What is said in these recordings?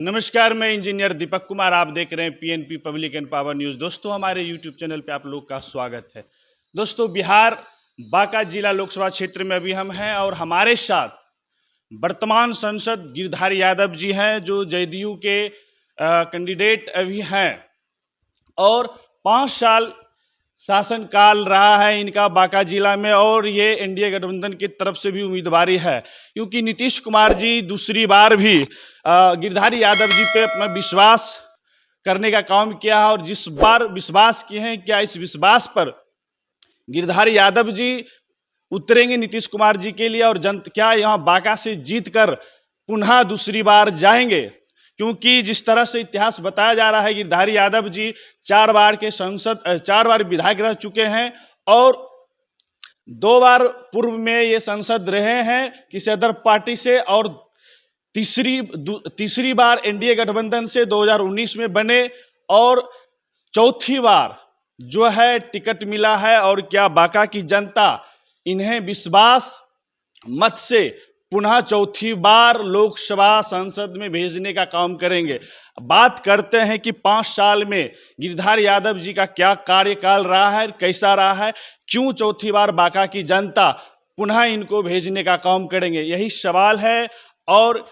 नमस्कार, मैं इंजीनियर दीपक कुमार। आप देख रहे हैं PNP public and power news. दोस्तों, हमारे यूट्यूब चैनल पे आप लोग का स्वागत है। दोस्तों, बिहार बांका जिला लोकसभा क्षेत्र में अभी हम हैं और हमारे साथ वर्तमान सांसद गिरधारी यादव जी हैं, जो जदयू के कैंडिडेट अभी हैं और 5 साल शासनकाल रहा है इनका बांका जिला में और ये एनडीए गठबंधन की तरफ से भी उम्मीदवारी है, क्योंकि नीतीश कुमार जी दूसरी बार भी गिरधारी यादव जी पे अपना विश्वास करने का काम किया है और जिस बार विश्वास किए हैं, क्या इस विश्वास पर गिरधारी यादव जी उतरेंगे नीतीश कुमार जी के लिए और क्या यहाँ बांका से जीत कर पुनः दूसरी बार जाएंगे? क्योंकि जिस तरह से इतिहास बताया जा रहा है, गिरधारी यादव जी 4 बार के सांसद 4 बार विधायक रह चुके हैं और 2 बार पूर्व में ये सांसद रहे हैं किसी अदर पार्टी से और तीसरी बार एनडीए गठबंधन से 2019 में बने और चौथी बार जो है टिकट मिला है। और क्या बांका की जनता इन्हें विश्वास मत से पुनः चौथी बार लोकसभा संसद में भेजने का काम करेंगे? बात करते हैं कि 5 साल में गिरधारी यादव जी का क्या कार्यकाल रहा है, कैसा रहा है, क्यों चौथी बार बांका की जनता पुनः इनको भेजने का काम करेंगे, यही सवाल है। और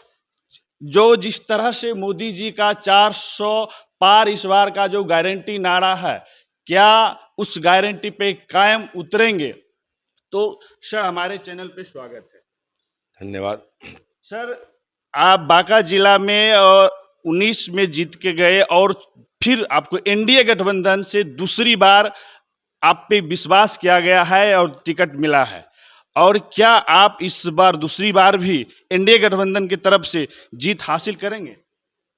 जो जिस तरह से मोदी जी का 400 पार इस बार का जो गारंटी नारा है, क्या उस गारंटी पे कायम उतरेंगे? तो सर, हमारे चैनल पे स्वागत है। धन्यवाद सर, आप बांका जिला में 19 में जीत के गए और फिर आपको एनडीए गठबंधन से दूसरी बार आप पे विश्वास किया गया है और टिकट मिला है, और क्या आप इस बार दूसरी बार भी एनडीए गठबंधन की तरफ से जीत हासिल करेंगे?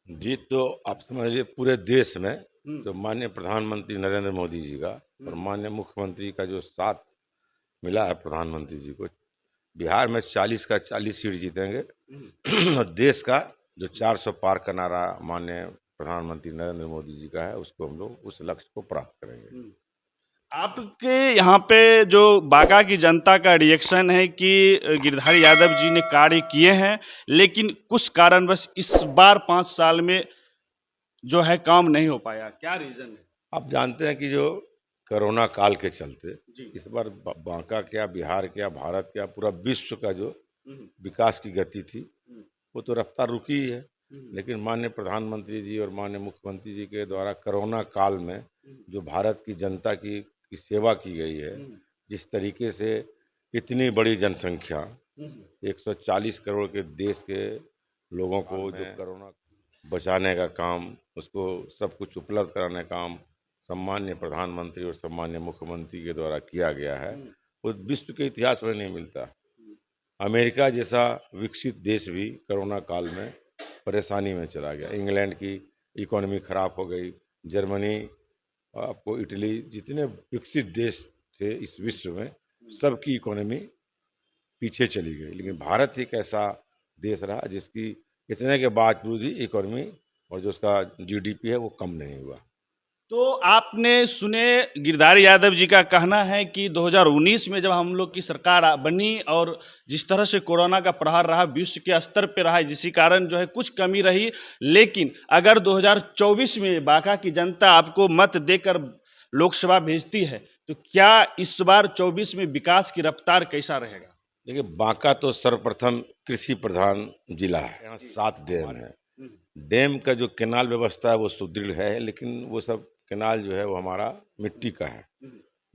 जीत तो आप समझिए पूरे देश में जो माननीय प्रधानमंत्री नरेंद्र मोदी जी का और माननीय मुख्यमंत्री का जो साथ मिला है प्रधानमंत्री जी को, बिहार में 40 का 40 सीट जीतेंगे और देश का जो 400 पार का नारा माननीय प्रधानमंत्री नरेंद्र मोदी जी का है, उसको हम लोग उस लक्ष्य को प्राप्त करेंगे। आपके यहाँ पे जो बांका की जनता का रिएक्शन है कि गिरधारी यादव जी ने कार्य किए हैं, लेकिन कुछ कारणवश इस बार 5 साल में जो है काम नहीं हो पाया, क्या रीजन है? आप जानते हैं कि जो कोरोना काल के चलते इस बार बांका क्या, बिहार क्या, भारत क्या, पूरा विश्व का जो विकास की गति थी वो तो रफ्तार रुकी ही है। लेकिन माननीय प्रधानमंत्री जी और माननीय मुख्यमंत्री जी के द्वारा कोरोना काल में जो भारत की जनता की सेवा की गई है, जिस तरीके से इतनी बड़ी जनसंख्या 140 करोड़ के देश के लोगों को जो कोरोना बचाने का काम, उसको सब कुछ उपलब्ध कराने का काम सम्मान्य प्रधानमंत्री और सम्मान्य मुख्यमंत्री के द्वारा किया गया है, वो विश्व के इतिहास में नहीं मिलता। अमेरिका जैसा विकसित देश भी कोरोना काल में परेशानी में चला गया। इंग्लैंड की इकोनॉमी खराब हो गई, जर्मनी, आपको इटली, जितने विकसित देश थे इस विश्व में, सबकी इकोनॉमी पीछे चली गई। लेकिन भारत एक ऐसा देश रहा जिसकी इतने के बावजूद ही इकोनॉमी और जो उसका जीडीपी है वो कम नहीं हुआ। तो आपने सुने, गिरधारी यादव जी का कहना है कि 2019 में जब हम लोग की सरकार बनी और जिस तरह से कोरोना का प्रहार रहा, विश्व के स्तर पर रहा, जिसी कारण जो है कुछ कमी रही, लेकिन अगर 2024 में बांका की जनता आपको मत देकर लोकसभा भेजती है तो क्या इस बार 24 में विकास की रफ्तार कैसा रहेगा? देखिए, बांका तो सर्वप्रथम कृषि प्रधान जिला है। यहाँ 7 डैम है। डैम का जो केनाल व्यवस्था है वो सुदृढ़ है, लेकिन वो सब केनाल जो है वो हमारा मिट्टी का है।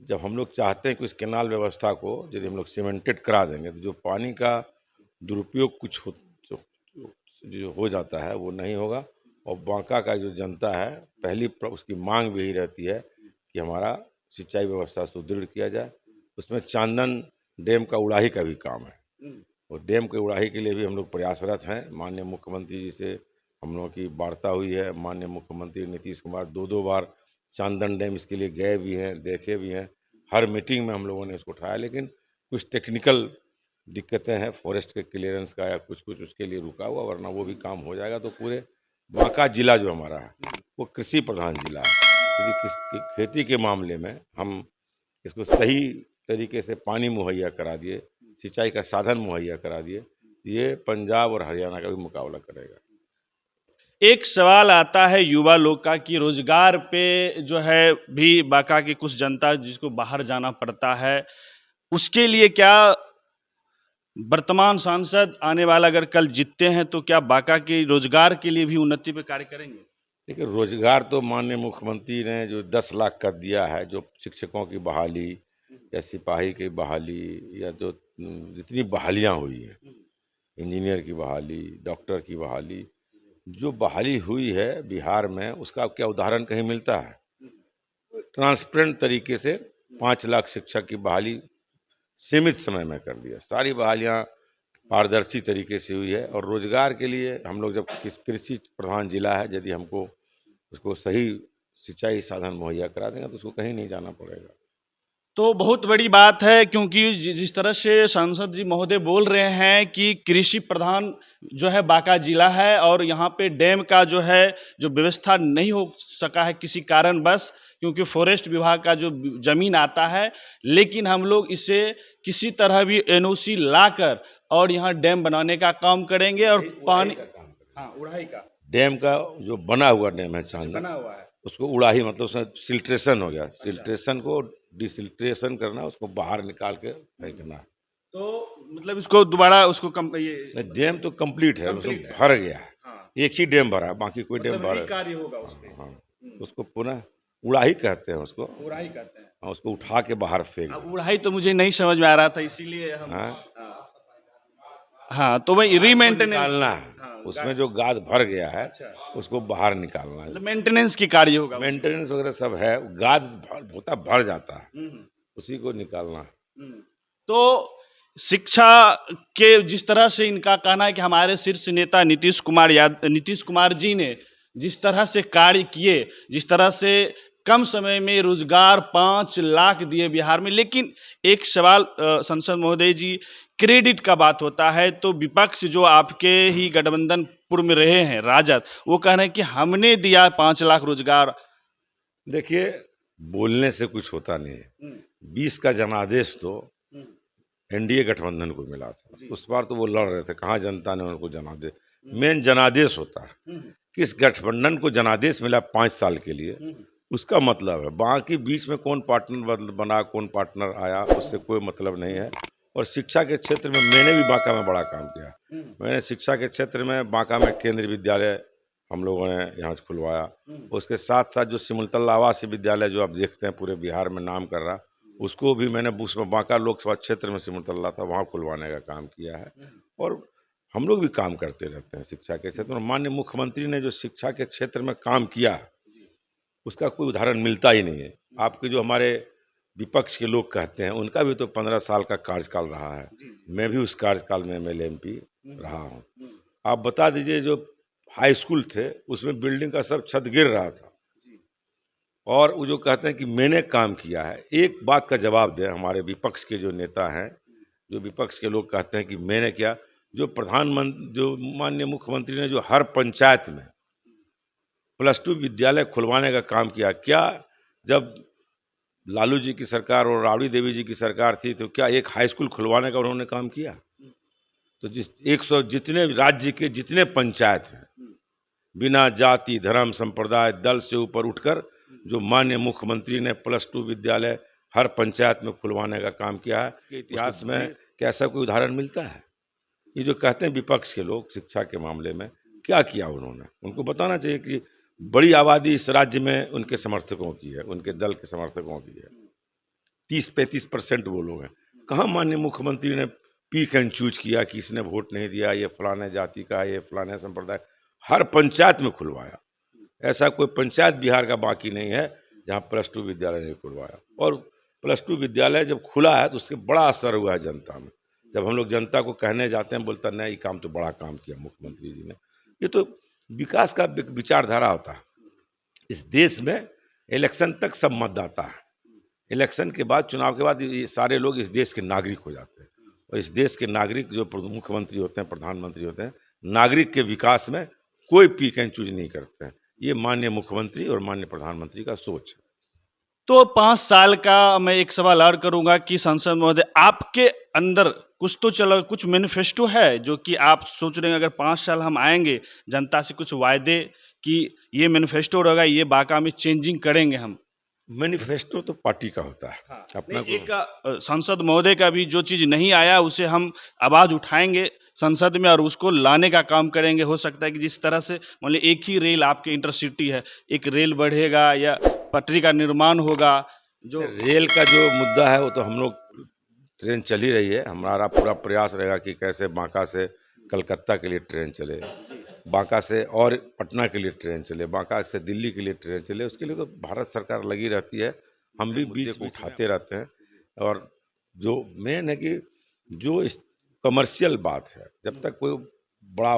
जब हम लोग चाहते हैं कि इस केनाल व्यवस्था को यदि हम लोग सीमेंटेड करा देंगे तो जो पानी का दुरुपयोग कुछ जो हो जाता है वो नहीं होगा। और बांका का जो जनता है, पहली उसकी मांग भी यही रहती है कि हमारा सिंचाई व्यवस्था सुदृढ़ किया जाए। उसमें चांदन डैम का उड़ाही का भी काम है और डैम के उड़ाही के लिए भी हम लोग प्रयासरत हैं। माननीय मुख्यमंत्री जी से हम लोगों की वार्ता हुई है। माननीय मुख्यमंत्री नीतीश कुमार 2 बार चांदन डैम इसके लिए गए भी हैं, देखे भी हैं। हर मीटिंग में हम लोगों ने इसको उठाया, लेकिन कुछ टेक्निकल दिक्कतें हैं, फॉरेस्ट के क्लियरेंस का या कुछ उसके लिए रुका हुआ, वरना वो भी काम हो जाएगा। तो पूरे बांका जिला जो हमारा है वो कृषि प्रधान जिला है। यदि खेती के मामले में हम इसको सही तरीके से पानी मुहैया करा दिए, सिंचाई का साधन मुहैया करा दिए, ये पंजाब और हरियाणा का भी मुकाबला करेगा। एक सवाल आता है युवा लोग का कि रोजगार पे जो है भी बांका की कुछ जनता जिसको बाहर जाना पड़ता है, उसके लिए क्या वर्तमान सांसद आने वाला अगर कल जीतते हैं तो क्या बांका के रोजगार के लिए भी उन्नति पे कार्य करेंगे? देखिए, रोजगार तो माननीय मुख्यमंत्री ने जो 10 लाख कर दिया है, जो शिक्षकों की बहाली या सिपाही की बहाली या जो जितनी बहालियां हुई हैं, इंजीनियर की बहाली, डॉक्टर की बहाली, जो बहाली हुई है बिहार में, उसका क्या उदाहरण कहीं मिलता है? ट्रांसपेरेंट तरीके से 5 लाख शिक्षक की बहाली सीमित समय में कर दिया। सारी बहालियां पारदर्शी तरीके से हुई है। और रोजगार के लिए हम लोग जब कृषि प्रधान जिला है, यदि हमको उसको सही सिंचाई साधन मुहैया करा देंगे तो उसको कहीं नहीं जाना पड़ेगा। तो बहुत बड़ी बात है, क्योंकि जिस तरह से सांसद जी महोदय बोल रहे हैं कि कृषि प्रधान जो है बांका जिला है और यहाँ पे डैम का जो है जो व्यवस्था नहीं हो सका है किसी कारणवश, क्योंकि फॉरेस्ट विभाग का जो जमीन आता है, लेकिन हम लोग इसे किसी तरह भी एनओसी लाकर और यहाँ डैम बनाने का काम करेंगे और पानी उड़ाई का डैम का जो बना हुआ डैम है चांदा, बना हुआ है, उसको उड़ाही मतलब उसमें सिल्ट्रेशन हो गया। सिल्ट्रेशन को डिसिल्ट्रेशन करना, उसको बाहर निकाल के फेंकना। तो मतलब इसको दोबारा उसको कम ये डैम तो कंप्लीट है, उसमें complete है। भर गया है। हाँ, एक ही डैम भरा है, बाकी कोई डैम मतलब भरा कार्य होगा उसपे, हाँ, उसको पुनः उड़ाही कहते हैं उसको। उड़ाई कहते हैं। हाँ, उसको उठा के बाहर फेंक अब दें। उड़ाई तो मुझे नहीं समझ में आ रहा था, इसीलिए हम हाँ, हाँ, तो वही रीमेंटेनेंस निकालना है। उसमें जो गाद भर गया है अच्छा, उसको बाहर निकालना है। मतलब मेंटेनेंस की कार्य होगा मेंटेनेंस वगैरह सब है, गाद होता भर जाता है, हम्म, उसी को निकालना है। तो शिक्षा के जिस तरह से इनका कहना है कि हमारे शीर्ष नेता नीतीश कुमार जी ने जिस तरह से कार्य किए, जिस तरह से कम समय में रोजगार 5 लाख दिए बिहार में, लेकिन एक सवाल संसद महोदय जी, क्रेडिट का बात होता है तो विपक्ष जो आपके ही गठबंधन पूर्व में रहे हैं राजद, वो कह रहे हैं कि हमने दिया 5 लाख रोजगार। देखिए, बोलने से कुछ होता नहीं है। 20 का जनादेश तो एनडीए गठबंधन को मिला था, उस बार तो वो लड़ रहे थे, कहाँ जनता ने उनको जनादेश। मेन जनादेश होता है, किस गठबंधन को जनादेश मिला 5 साल के लिए, उसका मतलब है। बाकी बीच में कौन पार्टनर बना, कौन पार्टनर आया, उससे कोई मतलब नहीं है। और शिक्षा के क्षेत्र में मैंने भी बांका में बड़ा काम किया। मैंने शिक्षा के क्षेत्र में बांका में केंद्रीय विद्यालय हम लोगों ने यहाँ खुलवाया। उसके साथ साथ जो सिमुलतला आवासीय विद्यालय जो आप देखते हैं पूरे बिहार में नाम कर रहा, उसको भी मैंने उसमें बांका लोकसभा क्षेत्र में सिमुलतला था, वहाँ खुलवाने का काम किया है। और हम लोग भी काम करते रहते हैं शिक्षा के क्षेत्र में। माननीय मुख्यमंत्री ने जो शिक्षा के क्षेत्र में काम किया, उसका कोई उदाहरण मिलता ही नहीं है। आपके जो हमारे विपक्ष के लोग कहते हैं, उनका भी तो 15 साल का कार्यकाल रहा है। मैं भी उस कार्यकाल में एमएलए एमपी रहा हूँ। आप बता दीजिए, जो हाई स्कूल थे उसमें बिल्डिंग का सब छत गिर रहा था, और वो जो कहते हैं कि मैंने काम किया है, एक बात का जवाब दें हमारे विपक्ष के जो नेता हैं, जो विपक्ष के लोग कहते हैं कि मैंने क्या, जो माननीय मुख्यमंत्री ने जो हर पंचायत में +2 विद्यालय खुलवाने का काम किया, क्या जब लालू जी की सरकार और राबड़ी देवी जी की सरकार थी तो क्या एक हाई स्कूल खुलवाने का उन्होंने काम किया? तो 100 जितने राज्य के जितने पंचायत हैं, बिना जाति धर्म संप्रदाय दल से ऊपर उठकर जो माननीय मुख्यमंत्री ने +2 विद्यालय हर पंचायत में खुलवाने का काम किया है, इसके इतिहास में क्या ऐसा कोई उदाहरण मिलता है? ये जो कहते हैं विपक्ष के लोग शिक्षा के मामले में, क्या किया उन्होंने? उनको बताना चाहिए कि बड़ी आबादी इस राज्य में उनके समर्थकों की है, उनके दल के समर्थकों की है। 30-35% वो लोग हैं। कहाँ माननीय मुख्यमंत्री ने पिक एंड चूज किया कि इसने वोट नहीं दिया, ये फलाने जाति का, ये फलाने संप्रदाय, हर पंचायत में खुलवाया। ऐसा कोई पंचायत बिहार का बाकी नहीं है जहाँ +2 विद्यालय नहीं खुलवाया। और +2 विद्यालय जब खुला है तो उसके बड़ा असर हुआ है जनता में। जब हम लोग जनता को कहने जाते हैं, बोलता नहीं, ये काम तो बड़ा काम किया मुख्यमंत्री जी ने। ये तो विकास का विचारधारा होता है। इस देश में इलेक्शन तक सब मतदाता है, इलेक्शन के बाद, चुनाव के बाद ये सारे लोग इस देश के नागरिक हो जाते हैं। और इस देश के नागरिक जो मुख्यमंत्री होते हैं, प्रधानमंत्री होते हैं, नागरिक के विकास में कोई पिक एंड चूज नहीं करते हैं। ये माननीय मुख्यमंत्री और माननीय प्रधानमंत्री का सोच है। तो 5 साल का मैं एक सवाल और करूंगा कि संसद महोदय, आपके अंदर कुछ तो चलो, कुछ मैनिफेस्टो है जो कि आप सोच रहे हैं अगर 5 साल हम आएंगे जनता से कुछ वायदे कि ये मैनिफेस्टो रहेगा, ये बांका में चेंजिंग करेंगे हम? मैनिफेस्टो तो पार्टी का होता है। हाँ, अपना नहीं, को एक सांसद महोदय का भी जो चीज़ नहीं आया उसे हम आवाज़ उठाएंगे संसद में और उसको लाने का काम करेंगे। हो सकता है कि जिस तरह से मान लीजिए एक ही रेल आपके इंटरसिटी है, एक रेल बढ़ेगा या पटरी का निर्माण होगा जो रेल का जो मुद्दा है वो तो हम लोग ट्रेन चल ही रही है। हमारा पूरा प्रयास रहेगा कि कैसे बांका से कलकत्ता के लिए ट्रेन चले, बांका से और पटना के लिए ट्रेन चले, बांका से दिल्ली के लिए ट्रेन चले। उसके लिए तो भारत सरकार लगी रहती है, हम भी बीच में उठाते रहते हैं। और जो मेन है कि जो इस कमर्शियल बात है, जब तक कोई बड़ा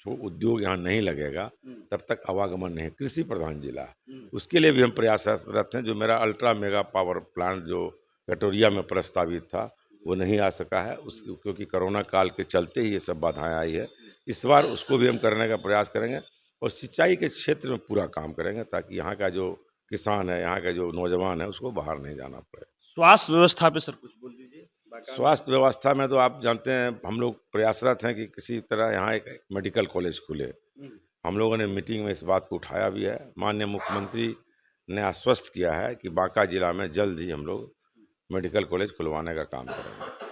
उद्योग यहाँ नहीं लगेगा तब तक आवागमन नहीं। कृषि प्रधान जिला है, उसके लिए भी हम प्रयासरत हैं। जो मेरा अल्ट्रा मेगा पावर प्लांट जो कटोरिया में प्रस्तावित था वो नहीं आ सका है, उस क्योंकि कोरोना काल के चलते ही ये सब बाधाएं आई है। इस बार उसको भी हम करने का प्रयास करेंगे और सिंचाई के क्षेत्र में पूरा काम करेंगे ताकि यहाँ का जो किसान है, यहाँ का जो नौजवान है, उसको बाहर नहीं जाना पड़े। स्वास्थ्य व्यवस्था पे सर कुछ बोल दीजिए। स्वास्थ्य व्यवस्था में तो आप जानते हैं हम लोग प्रयासरत हैं कि किसी तरह यहाँ एक मेडिकल कॉलेज खुले। हम लोगों ने मीटिंग में इस बात को उठाया भी है। माननीय मुख्यमंत्री ने आश्वस्त किया है कि बांका जिला में जल्द ही हम लोग मेडिकल कॉलेज खुलवाने का काम करेंगे।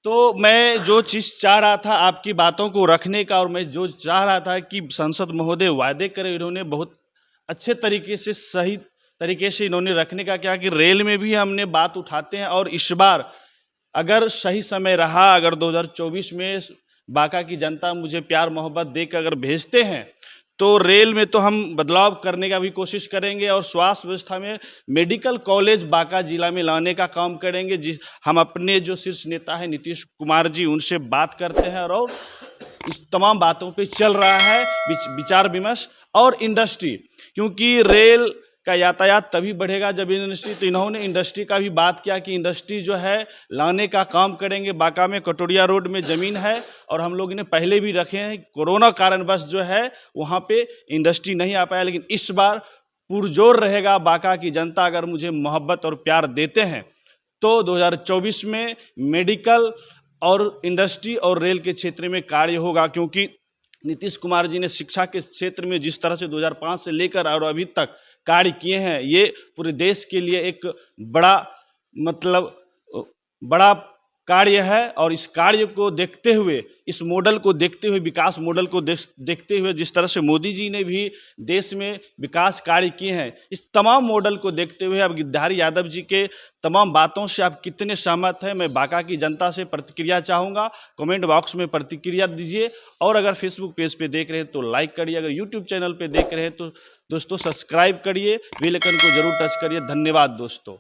तो मैं जो चीज़ चाह रहा था आपकी बातों को रखने का, और मैं जो चाह रहा था कि संसद महोदय वायदे करें, इन्होंने बहुत अच्छे तरीके से, सही तरीके से इन्होंने रखने का क्या कि रेल में भी हमने बात उठाते हैं। और इस बार अगर सही समय रहा, अगर 2024 में बांका की जनता मुझे प्यार मोहब्बत देकर अगर भेजते हैं तो रेल में तो हम बदलाव करने का भी कोशिश करेंगे और स्वास्थ्य व्यवस्था में मेडिकल कॉलेज बांका जिला में लाने का काम करेंगे। जिस हम अपने जो शीर्ष नेता है नीतीश कुमार जी, उनसे बात करते हैं और इस तमाम बातों पे चल रहा है विचार विमर्श। और इंडस्ट्री, क्योंकि रेल का यातायात तभी बढ़ेगा जब इंडस्ट्री, तो इन्होंने इंडस्ट्री का भी बात किया कि इंडस्ट्री जो है लाने का काम करेंगे। बांका में कटोरिया रोड में ज़मीन है और हम लोग इन्हें पहले भी रखे हैं, कोरोना कारणवश जो है वहाँ पे इंडस्ट्री नहीं आ पाया। लेकिन इस बार पुरजोर रहेगा, बांका की जनता अगर मुझे मोहब्बत और प्यार देते हैं तो 2024 में मेडिकल और इंडस्ट्री और रेल के क्षेत्र में कार्य होगा। क्योंकि नीतीश कुमार जी ने शिक्षा के क्षेत्र में जिस तरह से 2005 से लेकर और अभी तक कार्य किए हैं, ये पूरे देश के लिए एक बड़ा बड़ा कार्य है। और इस कार्य को देखते हुए, इस मॉडल को देखते हुए, विकास मॉडल को देखते हुए, जिस तरह से मोदी जी ने भी देश में विकास कार्य किए हैं, इस तमाम मॉडल को देखते हुए अब गिरधारी यादव जी के तमाम बातों से आप कितने सहमत हैं, मैं बांका की जनता से प्रतिक्रिया चाहूँगा। कमेंट बॉक्स में प्रतिक्रिया दीजिए। और अगर फेसबुक पेज पे देख रहे हैं तो लाइक करिए, अगर यूट्यूब चैनल पे देख रहे हैं तो दोस्तों सब्सक्राइब करिए, बेल आइकन को जरूर टच करिए। धन्यवाद दोस्तों।